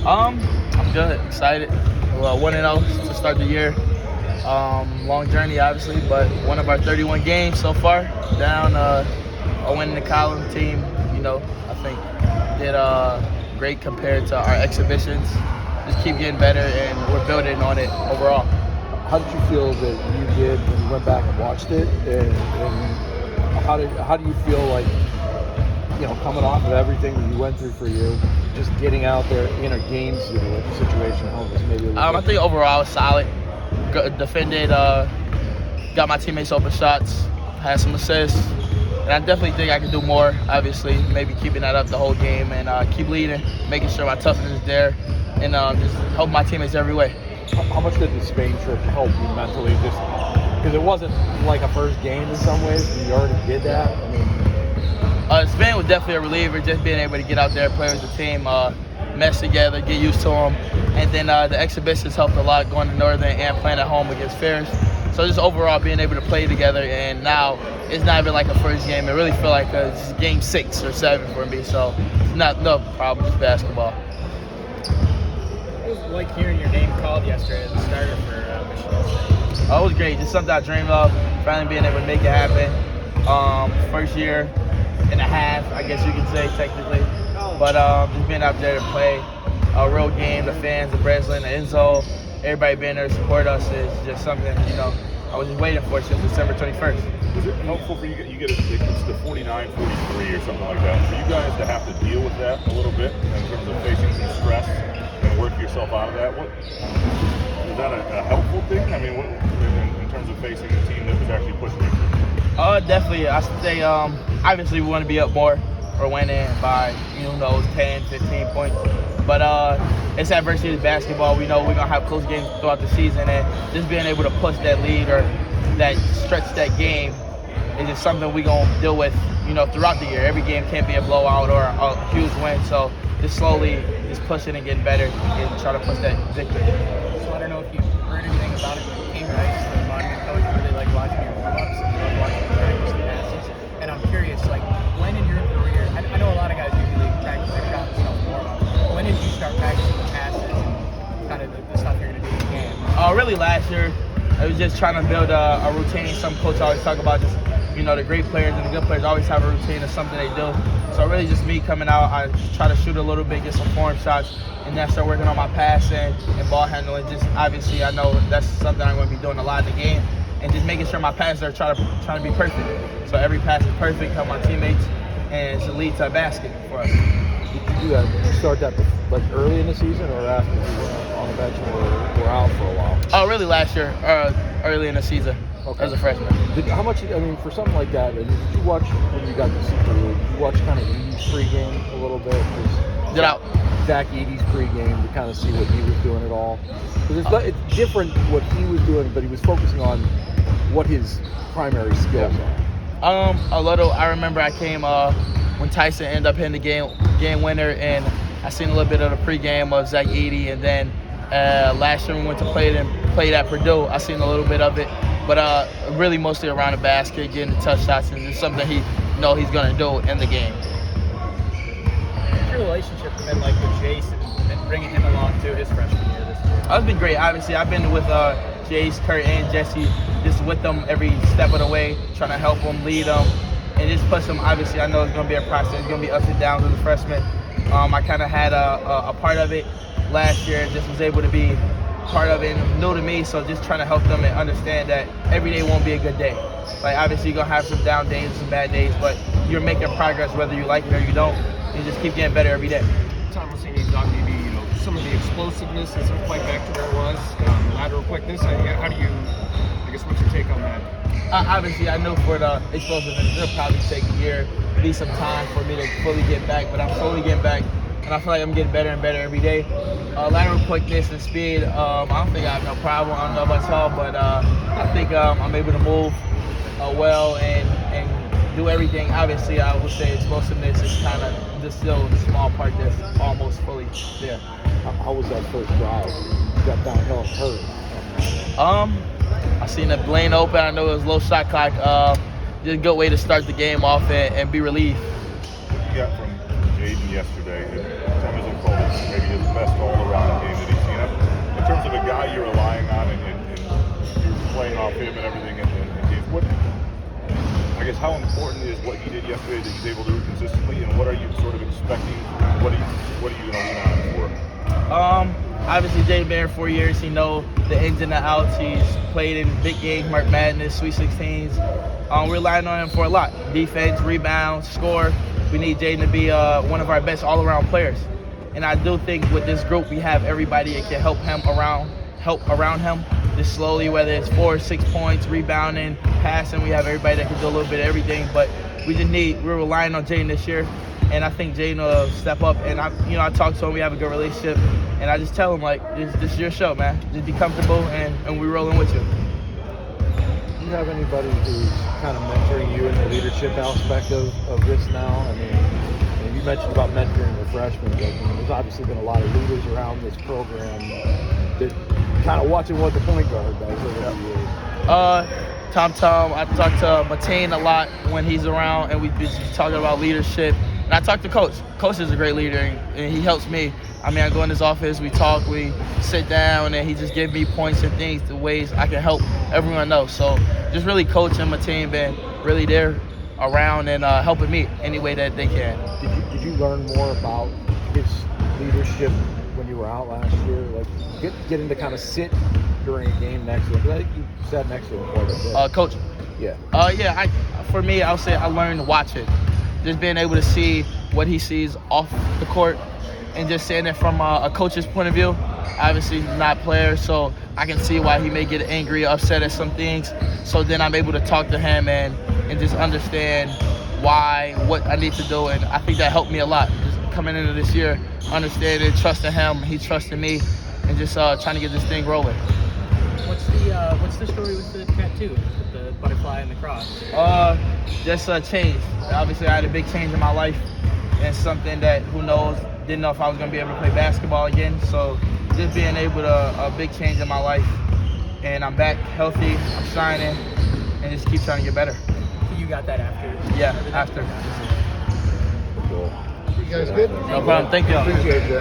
I'm good, excited. Well, 1-0 to start the year. Long journey, obviously, but one of our 31 games so far. Down a win in the column team. I think did great compared to our exhibitions. Just keep getting better, and we're building on it overall. How did you feel that you did when you went back and watched it? And how do you feel like, coming off of everything that you went through for you, just getting out there in a game situation, how was maybe a little I think overall I was solid. Defended, got my teammates open shots, had some assists, and I definitely think I can do more. Obviously, maybe keeping that up the whole game and keep leading, making sure my toughness is there, and just help my teammates every way. How much did the Spain trip help you mentally? Just because it wasn't like a first game in some ways, and you already did that. I mean, Spain was definitely a reliever, just being able to get out there, play as a team, mesh together, get used to them. And then the exhibitions helped a lot, going to Northern and playing at home against Ferris. So just overall being able to play together, and now it's not even like a first game. It really feel like it's game 6 or 7 for me. So it's not no problem, just basketball. What was it like hearing your name called yesterday as a starter for Michigan State? It was great. Just something I dreamed of, finally being able to make it happen. First year and a half, I guess you could say, technically. But just being out there to play a real game, the fans, the Breslin, the Enzo, everybody being there to support us is just something, I was just waiting for since December 21st. Was it helpful for you? You get it's the 49-43 or something like that. For you guys to have to deal with that a little bit in terms of facing some stress and work yourself out of that. Was that a helpful thing? I mean, in terms of facing a team that was actually pushing you? Definitely. I say, obviously we want to be up more. Or winning by, 10, 15 points. But it's adversity is basketball. We know we're going to have close games throughout the season, and just being able to push that lead or that stretch that game is just something we're going to deal with, throughout the year. Every game can't be a blowout or a huge win. So just slowly just pushing and getting better and try to push that victory. So I don't know if you've heard anything about it, but King Rice, the monument coach, really like watching your warm-ups and love watching you practice the passes. And I'm curious, like, when in your career, I know a lot of guys usually practice their shots and warm-up. When did you start practicing the passes and kind of the stuff you're going to do in the game? Really last year, I was just trying to build a routine. Some coaches always talk about just, the great players and the good players always have a routine of something they do. So really just me coming out, I try to shoot a little bit, get some form shots, and then start working on my passing and ball handling. Just obviously I know that's something I'm going to be doing a lot in the game, and just making sure my passes are trying to be perfect. So every pass is perfect, help my teammates, and it should lead to a basket for us. Did you do that? Did you start that like early in the season or after you were on the bench and were out for a while? Oh, really last year, early in the season. Okay. As a freshman. How much, for something like that, did you watch when you got to see Purdue, did you watch kind of Edey's pregame a little bit? Zach Edey's pregame to kind of see what he was doing at all? Because it's different what he was doing, but he was focusing on what his primary skills are. A little. I remember I came when Tyson ended up hitting the game winner, and I seen a little bit of the pregame of Zach Edey, and then last year we went to play at Purdue. I seen a little bit of it. But really mostly around the basket, getting the tough shots, and it's something he's going to do in the game. What's your relationship been like with Jason and bringing him along to his freshman year this year? It's been great. Obviously, I've been with Jace, Kurt, and Jesse, just with them every step of the way, trying to help them, lead them, and just push them. Obviously, I know it's going to be a process. It's going to be ups and downs as a freshman. I kind of had a part of it last year, just was able to be part of it and new to me, so just trying to help them and understand that every day won't be a good day. Like, obviously you're gonna have some down days and some bad days, but you're making progress whether you like it or you don't. You just keep getting better every day. Tom was saying he's on maybe some of the explosiveness isn't quite back to where it was, lateral quickness. How do you, what's your take on that? Obviously I know for the explosiveness it'll probably take a year, be some time for me to fully get back, but I'm slowly getting back. And I feel like I'm getting better and better every day. Lateral quickness and speed, I don't think I have no problem. I don't know about y'all, but I think I'm able to move well and do everything. Obviously, I would say explosiveness is kind of just still a small part that's almost fully there. How was that first drive? You got downhill and hurt. I seen the lane open. I know it was low shot clock. Just a good way to start the game off and be relieved. You got from Jaden yesterday, Tim isn't called maybe his best all off him and everything in games. What, I guess, how important is what he did yesterday that he's able to do consistently, and what are you sort of expecting? What are you going to lean on him for? Obviously, Jay's been here 4 years. He knows the ins and the outs. He's played in big games, March Madness, Sweet 16s. We're relying on him for a lot. Defense, rebound, score. We need Jaden to be one of our best all-around players. And I do think with this group, we have everybody that can help around him. Just slowly, whether it's 4 or 6 points, rebounding, passing, we have everybody that can do a little bit of everything. But we're relying on Jaden this year. And I think Jaden will step up. And I talk to him. We have a good relationship. And I just tell him, like, this is your show, man. Just be comfortable, and we're rolling with you. Do you have anybody who's kind of mentoring you in the leadership aspect of this now? I mean, you mentioned about mentoring the freshmen, but there's obviously been a lot of leaders around this program that kind of watching what the point guard does over the years. Tom, I talk to Mateen a lot when he's around, and we just talking about leadership. And I talk to Coach. Coach is a great leader, and he helps me. I mean, I go in his office, we talk, we sit down, and he just gives me points and things, the ways I can help everyone know. So just really Coach and Mateen been really there around and helping me any way that they can. Did you learn more about his leadership when you were out last year? Like getting to kind of sit during a game next to him? I think you sat next to him quite a bit. Coach? Yeah. For me, I would say I learned watching. Just being able to see what he sees off the court and just seeing it from a coach's point of view. Obviously, he's not a player, so I can see why he may get angry, upset at some things. So then I'm able to talk to him and just understand what I need to do. And I think that helped me a lot. Just coming into this year, understanding, trusting him, he trusting me, and just trying to get this thing rolling. What's the story with the tattoo, with the butterfly and the cross? Just a change. Obviously, I had a big change in my life, and something that, who knows, didn't know if I was going to be able to play basketball again. So just being able to, a big change in my life, and I'm back healthy, I'm shining, and just keep trying to get better. So you got that after? Yeah, after. Cool. You guys good? No problem. Thank you. Appreciate that.